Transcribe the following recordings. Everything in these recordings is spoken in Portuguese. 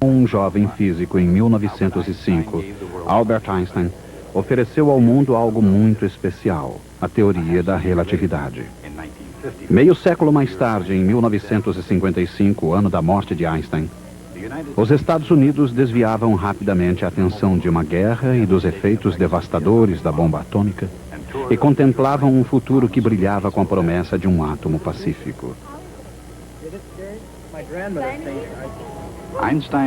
Um jovem físico em 1905, Albert Einstein, ofereceu ao mundo algo muito especial, a teoria da relatividade. Meio século mais tarde, em 1955, ano da morte de Einstein, os Estados Unidos desviavam rapidamente a atenção de uma guerra e dos efeitos devastadores da bomba atômica e contemplavam um futuro que brilhava com a promessa de um átomo pacífico.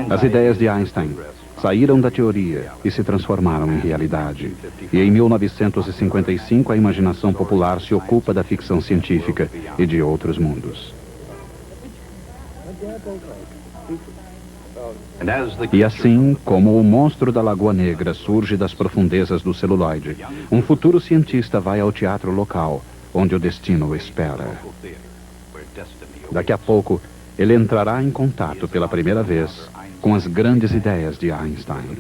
As ideias de Einstein saíram da teoria e se transformaram em realidade. E em 1955 a imaginação popular se ocupa da ficção científica e de outros mundos. E assim, como o monstro da Lagoa Negra surge das profundezas do celuloide, um futuro cientista vai ao teatro local, onde o destino o espera. Daqui a pouco, ele entrará em contato pela primeira vez com as grandes ideias de Einstein.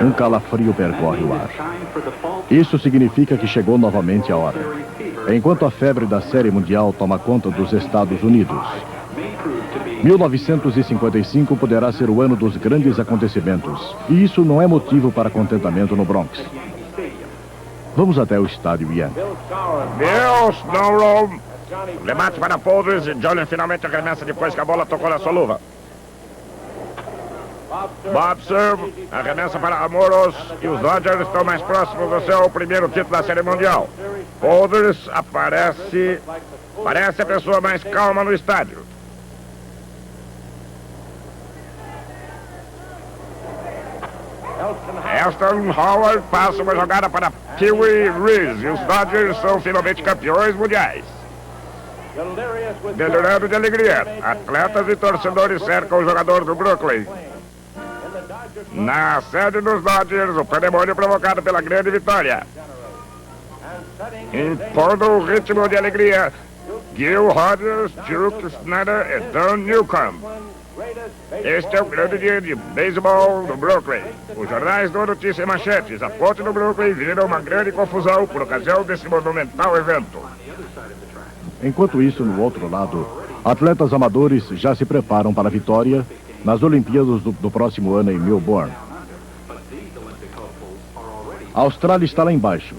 Um calafrio percorre o ar. Isso significa que chegou novamente a hora. Enquanto a febre da série mundial toma conta dos Estados Unidos, 1955 poderá ser o ano dos grandes acontecimentos. E isso não é motivo para contentamento no Bronx. Vamos até o estádio Yankee. Bill Snowroll. Remate para Polders e Jolien finalmente arremessa depois que a bola tocou na sua luva. Bob Serve arremessa para Amoros e os Dodgers estão mais próximos do seu primeiro título da Série Mundial. Polders parece a pessoa mais calma no estádio. Elston Howard passa uma jogada para Pee-wee Reese e os Dodgers são finalmente campeões mundiais. Delirando de alegria, atletas e torcedores cercam o jogador do Brooklyn. Na sede dos Dodgers, o pandemônio provocado pela grande vitória. Impondo o ritmo de alegria, Gil Rogers, Duke Snyder e Don Newcomb. Este é o grande dia de beisebol do Brooklyn. Os jornais dão notícias e manchetes. A ponte do Brooklyn vira uma grande confusão por ocasião desse monumental evento. Enquanto isso, no outro lado, atletas amadores já se preparam para a vitória nas Olimpíadas do próximo ano em Melbourne. A Austrália está lá embaixo,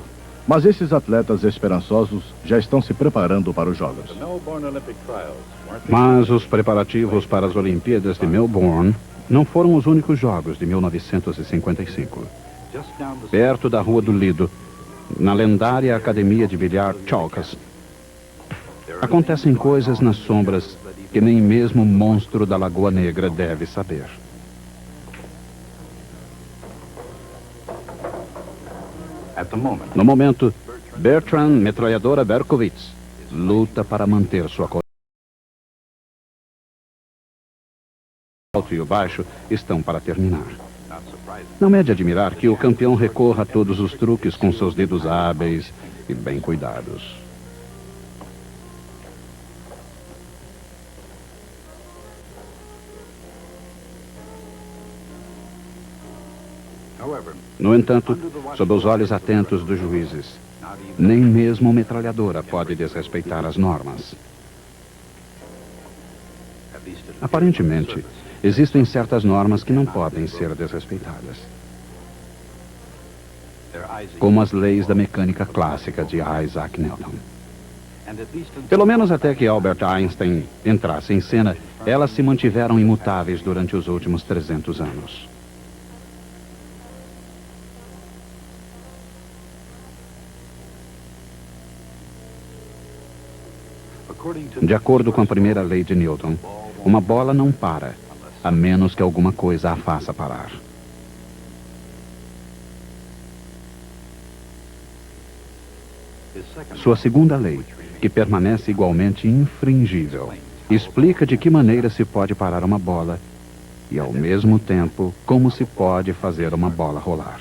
mas esses atletas esperançosos já estão se preparando para os Jogos. Mas os preparativos para as Olimpíadas de Melbourne não foram os únicos jogos de 1955. Perto da Rua do Lido, na lendária academia de bilhar Chalkers, acontecem coisas nas sombras que nem mesmo o monstro da Lagoa Negra deve saber. No momento, Bertrand Metralhadora Berkowitz luta para manter sua coragem. O alto e o baixo estão para terminar. Não é de admirar que o campeão recorra a todos os truques com seus dedos hábeis e bem cuidados. No entanto, sob os olhos atentos dos juízes, nem mesmo metralhadora pode desrespeitar as normas. Aparentemente, existem certas normas que não podem ser desrespeitadas, como as leis da mecânica clássica de Isaac Newton. Pelo menos até que Albert Einstein entrasse em cena, elas se mantiveram imutáveis durante os últimos 300 anos. De acordo com a primeira lei de Newton, uma bola não para, a menos que alguma coisa a faça parar. Sua segunda lei, que permanece igualmente infringível, explica de que maneira se pode parar uma bola e, ao mesmo tempo, como se pode fazer uma bola rolar.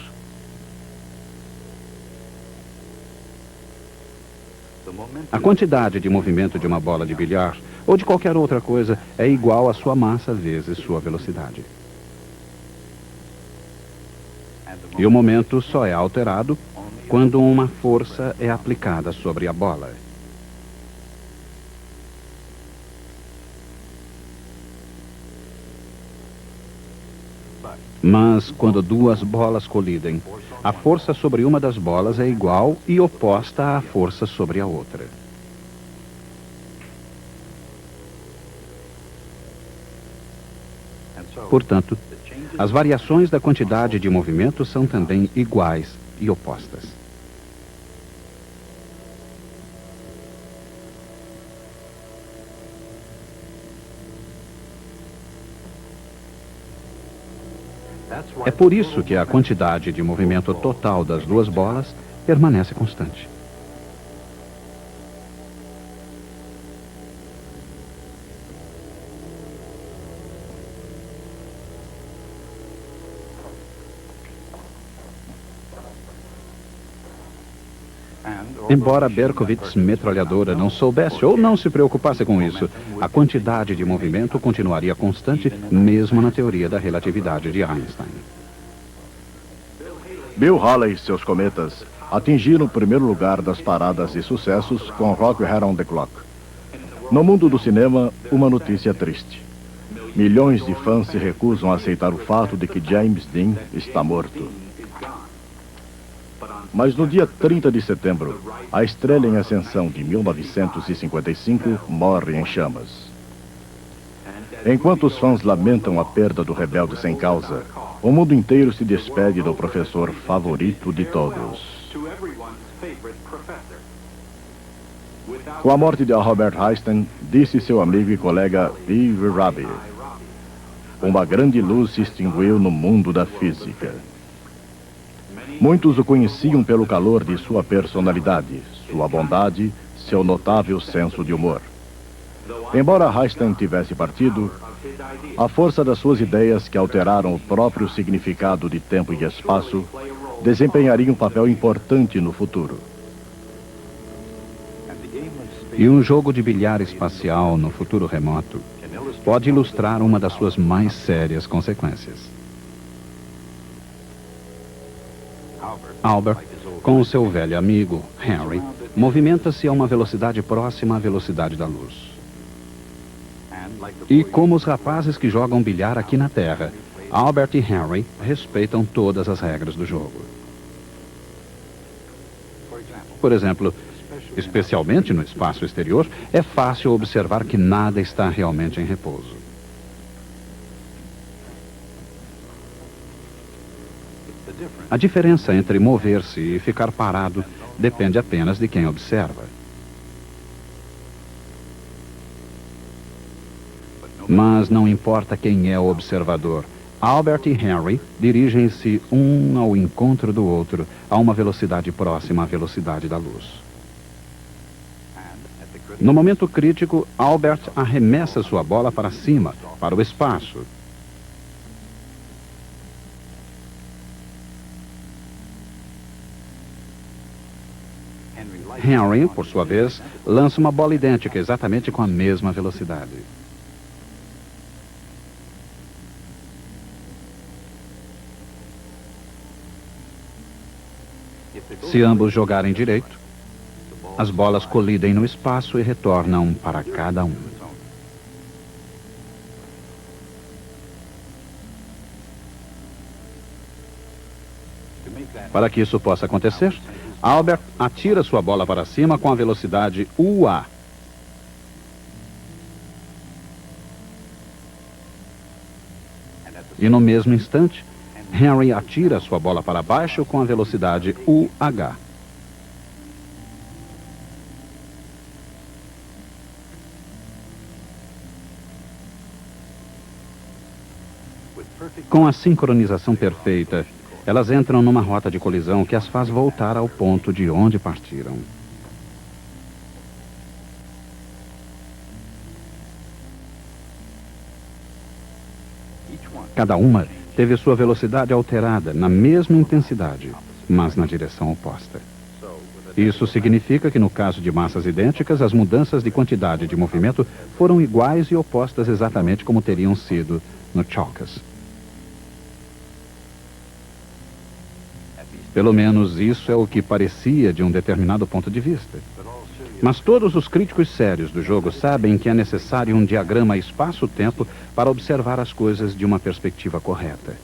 A quantidade de movimento de uma bola de bilhar ou de qualquer outra coisa é igual à sua massa vezes sua velocidade. E o momento só é alterado quando uma força é aplicada sobre a bola. Mas quando duas bolas colidem, a força sobre uma das bolas é igual e oposta à força sobre a outra. Portanto, as variações da quantidade de movimento são também iguais e opostas. É por isso que a quantidade de movimento total das duas bolas permanece constante. Embora Berkowitz metralhadora não soubesse ou não se preocupasse com isso, a quantidade de movimento continuaria constante mesmo na teoria da relatividade de Einstein. Bill Haley e seus cometas atingiram o primeiro lugar das paradas de sucessos com Rock Around the Clock. No mundo do cinema, uma notícia triste. Milhões de fãs se recusam a aceitar o fato de que James Dean está morto. Mas no dia 30 de setembro, a estrela em ascensão de 1955 morre em chamas. Enquanto os fãs lamentam a perda do rebelde sem causa, o mundo inteiro se despede do professor favorito de todos. Com a morte de Albert Einstein, disse seu amigo e colega Steve Rabi, uma grande luz se extinguiu no mundo da física. Muitos o conheciam pelo calor de sua personalidade, sua bondade, seu notável senso de humor. Embora Einstein tivesse partido, a força das suas ideias, que alteraram o próprio significado de tempo e espaço, desempenharia um papel importante no futuro. E um jogo de bilhar espacial no futuro remoto pode ilustrar uma das suas mais sérias consequências. Albert, com o seu velho amigo, Henry, movimenta-se a uma velocidade próxima à velocidade da luz. E como os rapazes que jogam bilhar aqui na Terra, Albert e Henry respeitam todas as regras do jogo. Por exemplo, especialmente no espaço exterior, é fácil observar que nada está realmente em repouso. A diferença entre mover-se e ficar parado depende apenas de quem observa. Mas não importa quem é o observador, Albert e Henry dirigem-se um ao encontro do outro a uma velocidade próxima à velocidade da luz. No momento crítico, Albert arremessa sua bola para cima, para o espaço. Henry, por sua vez, lança uma bola idêntica, exatamente com a mesma velocidade. Se ambos jogarem direito, as bolas colidem no espaço e retornam para cada um. Para que isso possa acontecer, Albert atira sua bola para cima com a velocidade UA. E no mesmo instante, Henry atira sua bola para baixo com a velocidade UH. Com a sincronização perfeita, elas entram numa rota de colisão que as faz voltar ao ponto de onde partiram. Cada uma teve sua velocidade alterada na mesma intensidade, mas na direção oposta. Isso significa que no caso de massas idênticas, as mudanças de quantidade de movimento foram iguais e opostas exatamente como teriam sido no Chalkes. Pelo menos isso é o que parecia de um determinado ponto de vista. Mas todos os críticos sérios do jogo sabem que é necessário um diagrama espaço-tempo para observar as coisas de uma perspectiva correta.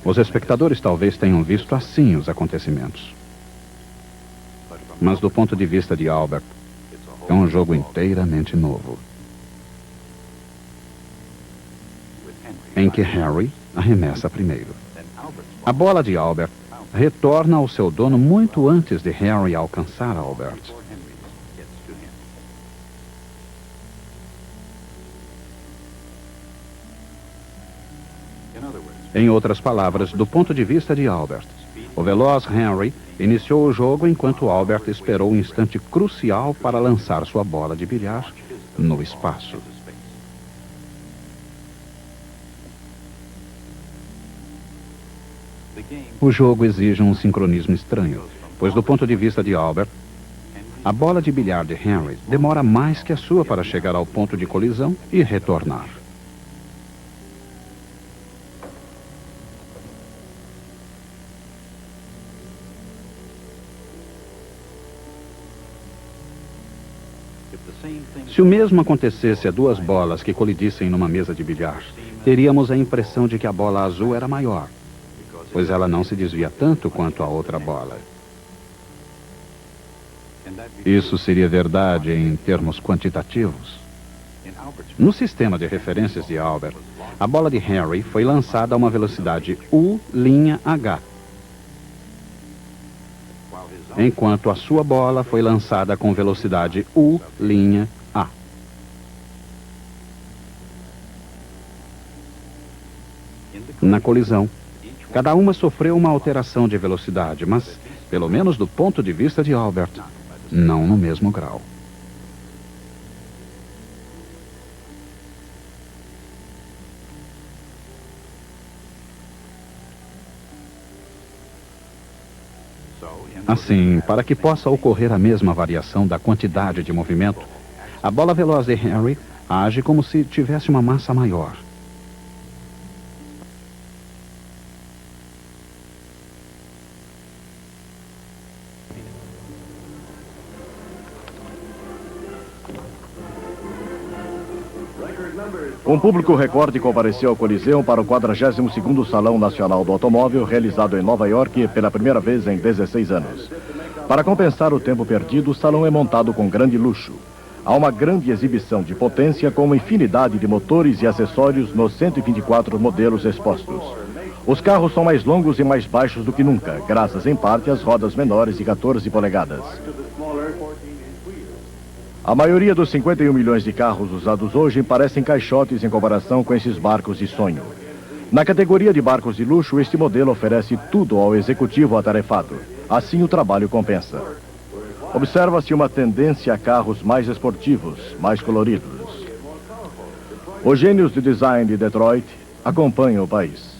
Os espectadores talvez tenham visto assim os acontecimentos. Mas do ponto de vista de Albert, é um jogo inteiramente novo, em que Henry arremessa primeiro. A bola de Albert retorna ao seu dono muito antes de Henry alcançar Albert. Em outras palavras, do ponto de vista de Albert, o veloz Henry iniciou o jogo enquanto Albert esperou um instante crucial para lançar sua bola de bilhar no espaço. O jogo exige um sincronismo estranho, pois do ponto de vista de Albert, a bola de bilhar de Henry demora mais que a sua para chegar ao ponto de colisão e retornar. Se o mesmo acontecesse a duas bolas que colidissem numa mesa de bilhar, teríamos a impressão de que a bola azul era maior, pois ela não se desvia tanto quanto a outra bola. Isso seria verdade em termos quantitativos. No sistema de referências de Albert, a bola de Henry foi lançada a uma velocidade U'(H), enquanto a sua bola foi lançada com velocidade U'(A). Na colisão, cada uma sofreu uma alteração de velocidade, mas, pelo menos do ponto de vista de Albert, não no mesmo grau. Assim, para que possa ocorrer a mesma variação da quantidade de movimento, a bola veloz de Henry age como se tivesse uma massa maior. Um público recorde compareceu ao Coliseu para o 42º Salão Nacional do Automóvel, realizado em Nova York pela primeira vez em 16 anos. Para compensar o tempo perdido, o salão é montado com grande luxo. Há uma grande exibição de potência com uma infinidade de motores e acessórios nos 124 modelos expostos. Os carros são mais longos e mais baixos do que nunca, graças em parte às rodas menores de 14 polegadas. A maioria dos 51 milhões de carros usados hoje parecem caixotes em comparação com esses barcos de sonho. Na categoria de barcos de luxo, este modelo oferece tudo ao executivo atarefado. Assim, o trabalho compensa. Observa-se uma tendência a carros mais esportivos, mais coloridos. Os gênios de design de Detroit acompanham o país.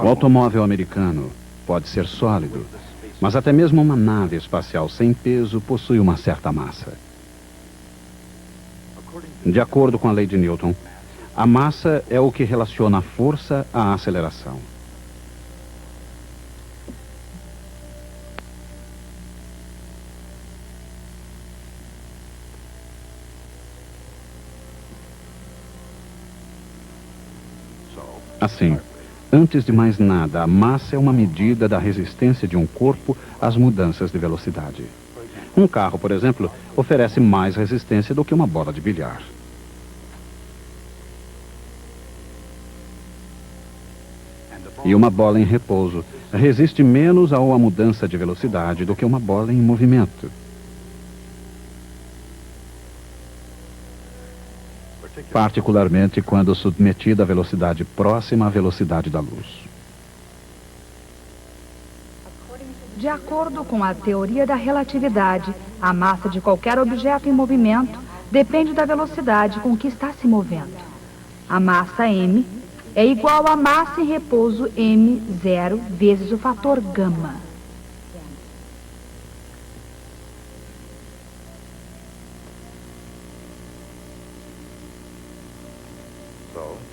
O automóvel americano pode ser sólido, mas até mesmo uma nave espacial sem peso possui uma certa massa. De acordo com a lei de Newton, a massa é o que relaciona a força à aceleração. Assim, antes de mais nada, a massa é uma medida da resistência de um corpo às mudanças de velocidade. Um carro, por exemplo, oferece mais resistência do que uma bola de bilhar. E uma bola em repouso resiste menos a uma mudança de velocidade do que uma bola em movimento. Particularmente quando submetida a velocidade próxima à velocidade da luz. De acordo com a teoria da relatividade, a massa de qualquer objeto em movimento depende da velocidade com que está se movendo. A massa m é igual à massa em repouso m0 vezes o fator gama.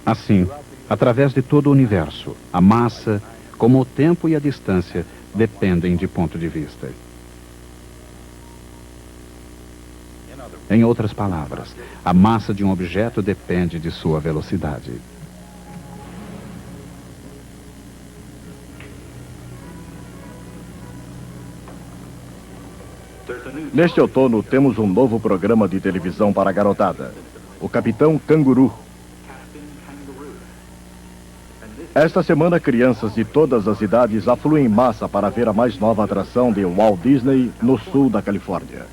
Assim, através de todo o universo, a massa, como o tempo e a distância, dependem de ponto de vista. Em outras palavras, a massa de um objeto depende de sua velocidade. Neste outono, temos um novo programa de televisão para a garotada, o Capitão Canguru. Esta semana, crianças de todas as idades afluem em massa para ver a mais nova atração de Walt Disney no sul da Califórnia.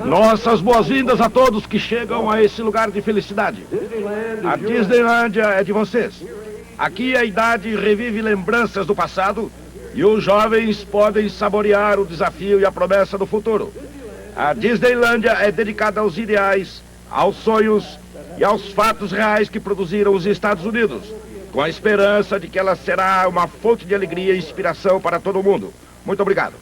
Nossas boas-vindas a todos que chegam a esse lugar de felicidade. A Disneylândia é de vocês. Aqui a idade revive lembranças do passado e os jovens podem saborear o desafio e a promessa do futuro. A Disneylândia é dedicada aos ideais, aos sonhos e aos fatos reais que produziram os Estados Unidos, com a esperança de que ela será uma fonte de alegria e inspiração para todo mundo. Muito obrigado.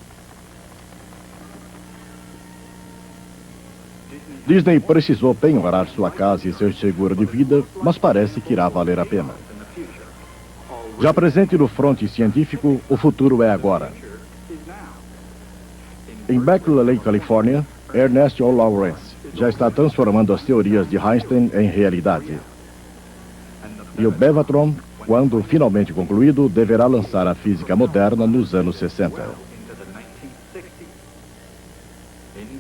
Disney precisou penhorar sua casa e seu seguro de vida, mas parece que irá valer a pena. Já presente no fronte científico, o futuro é agora. Em Berkeley Lake, Califórnia, Ernest O. Lawrence já está transformando as teorias de Einstein em realidade. E o Bevatron, quando finalmente concluído, deverá lançar a física moderna nos anos 60.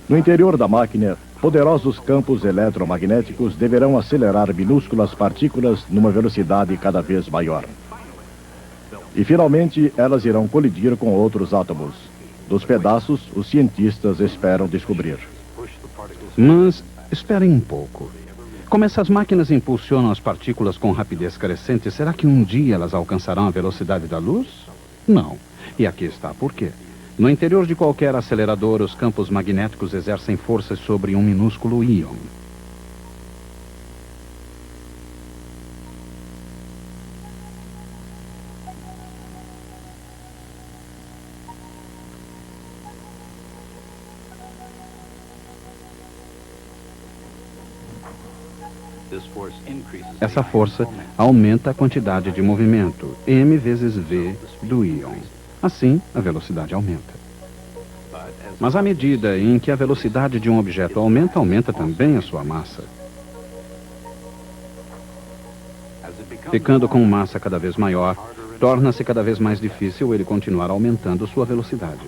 No interior da máquina, poderosos campos eletromagnéticos deverão acelerar minúsculas partículas numa velocidade cada vez maior. E finalmente elas irão colidir com outros átomos. Dos pedaços, os cientistas esperam descobrir. Mas esperem um pouco. Como essas máquinas impulsionam as partículas com rapidez crescente, será que um dia elas alcançarão a velocidade da luz? Não. E aqui está por quê. No interior de qualquer acelerador, os campos magnéticos exercem forças sobre um minúsculo íon. Essa força aumenta a quantidade de movimento, m vezes v do íon. Assim, a velocidade aumenta. Mas à medida em que a velocidade de um objeto aumenta, aumenta também a sua massa. Ficando com massa cada vez maior, torna-se cada vez mais difícil ele continuar aumentando sua velocidade.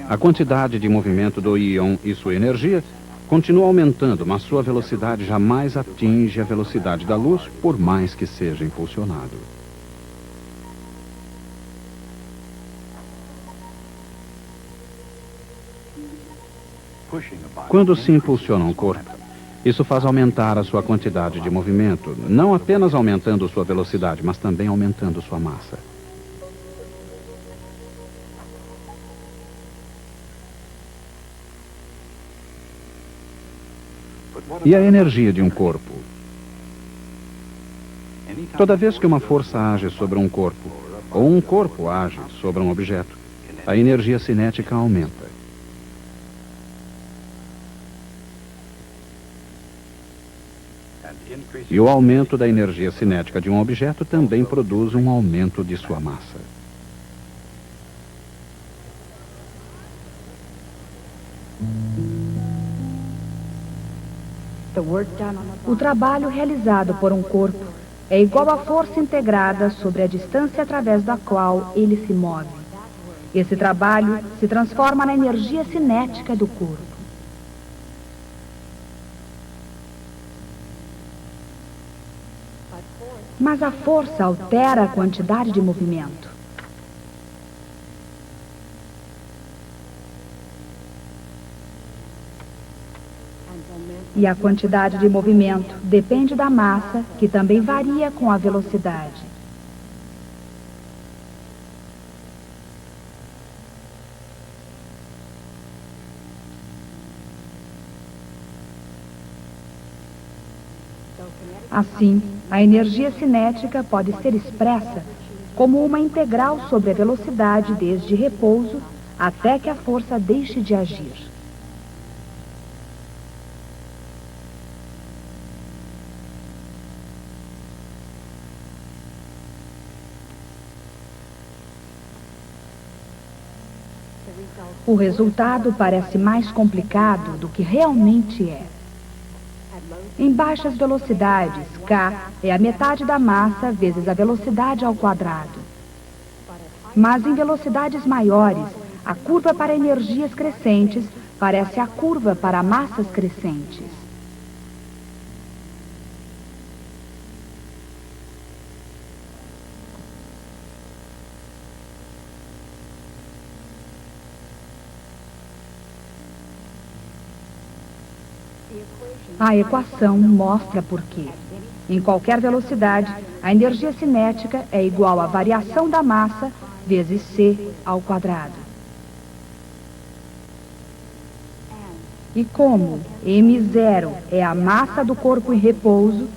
A quantidade de movimento do íon e sua energia continua aumentando, mas sua velocidade jamais atinge a velocidade da luz, por mais que seja impulsionado. Quando se impulsiona um corpo, isso faz aumentar a sua quantidade de movimento, não apenas aumentando sua velocidade, mas também aumentando sua massa. E a energia de um corpo? Toda vez que uma força age sobre um corpo, ou um corpo age sobre um objeto, a energia cinética aumenta. E o aumento da energia cinética de um objeto também produz um aumento de sua massa. O trabalho realizado por um corpo é igual à força integrada sobre a distância através da qual ele se move. Esse trabalho se transforma na energia cinética do corpo. Mas a força altera a quantidade de movimento. E a quantidade de movimento depende da massa, que também varia com a velocidade. Assim, a energia cinética pode ser expressa como uma integral sobre a velocidade desde repouso até que a força deixe de agir. O resultado parece mais complicado do que realmente é. Em baixas velocidades, K é a metade da massa vezes a velocidade ao quadrado. Mas em velocidades maiores, a curva para energias crescentes parece a curva para massas crescentes. A equação mostra por quê. Em qualquer velocidade, a energia cinética é igual à variação da massa vezes c ao quadrado. E como m0 é a massa do corpo em repouso,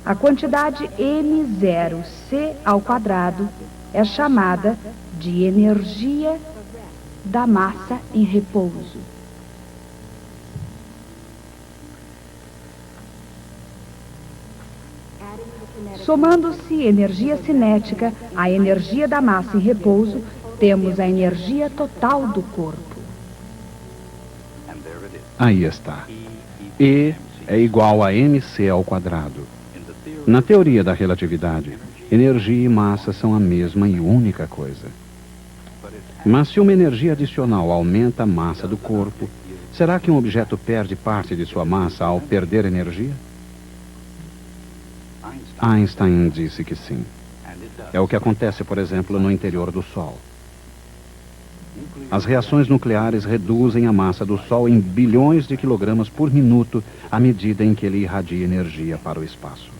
a quantidade m0c ao quadrado é chamada de energia da massa em repouso. Somando-se energia cinética à energia da massa em repouso, temos a energia total do corpo. Aí está. E é igual a mc ao quadrado. Na teoria da relatividade, energia e massa são a mesma e única coisa. Mas se uma energia adicional aumenta a massa do corpo, será que um objeto perde parte de sua massa ao perder energia? Einstein disse que sim. É o que acontece, por exemplo, no interior do Sol. As reações nucleares reduzem a massa do Sol em bilhões de quilogramas por minuto à medida em que ele irradia energia para o espaço.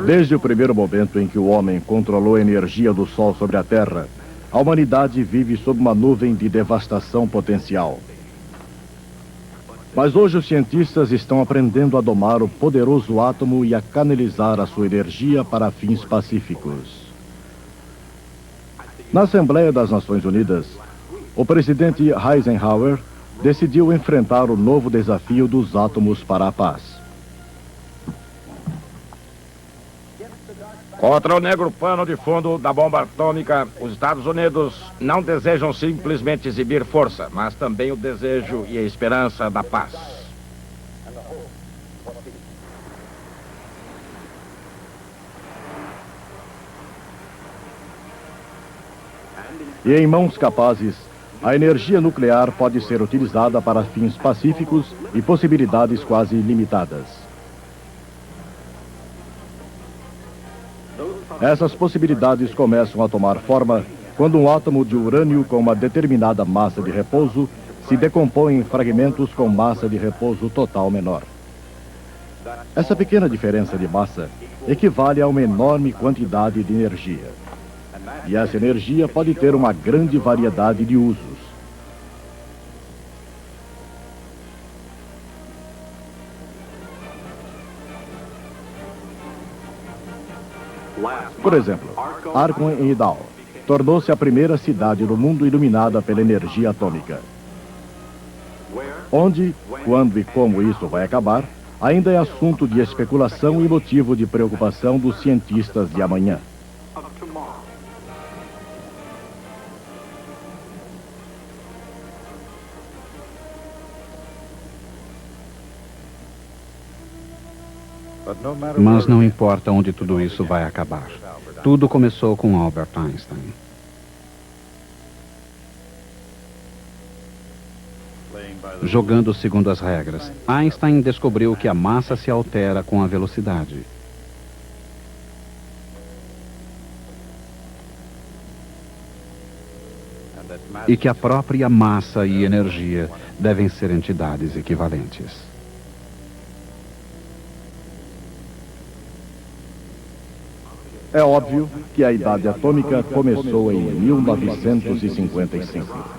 Desde o primeiro momento em que o homem controlou a energia do Sol sobre a Terra, a humanidade vive sob uma nuvem de devastação potencial. Mas hoje os cientistas estão aprendendo a domar o poderoso átomo e a canalizar a sua energia para fins pacíficos. Na Assembleia das Nações Unidas, o presidente Eisenhower decidiu enfrentar o novo desafio dos átomos para a paz. Contra o negro pano de fundo da bomba atômica, os Estados Unidos não desejam simplesmente exibir força, mas também o desejo e a esperança da paz. E em mãos capazes, a energia nuclear pode ser utilizada para fins pacíficos e possibilidades quase ilimitadas. Essas possibilidades começam a tomar forma quando um átomo de urânio com uma determinada massa de repouso se decompõe em fragmentos com massa de repouso total menor. Essa pequena diferença de massa equivale a uma enorme quantidade de energia. E essa energia pode ter uma grande variedade de usos. Por exemplo, Argon em Idaho tornou-se a primeira cidade do mundo iluminada pela energia atômica. Onde, quando e como isso vai acabar, ainda é assunto de especulação e motivo de preocupação dos cientistas de amanhã. Mas não importa onde tudo isso vai acabar. Tudo começou com Albert Einstein. Jogando segundo as regras, Einstein descobriu que a massa se altera com a velocidade. e que a própria massa e energia devem ser entidades equivalentes. É óbvio que a idade atômica começou em 1955.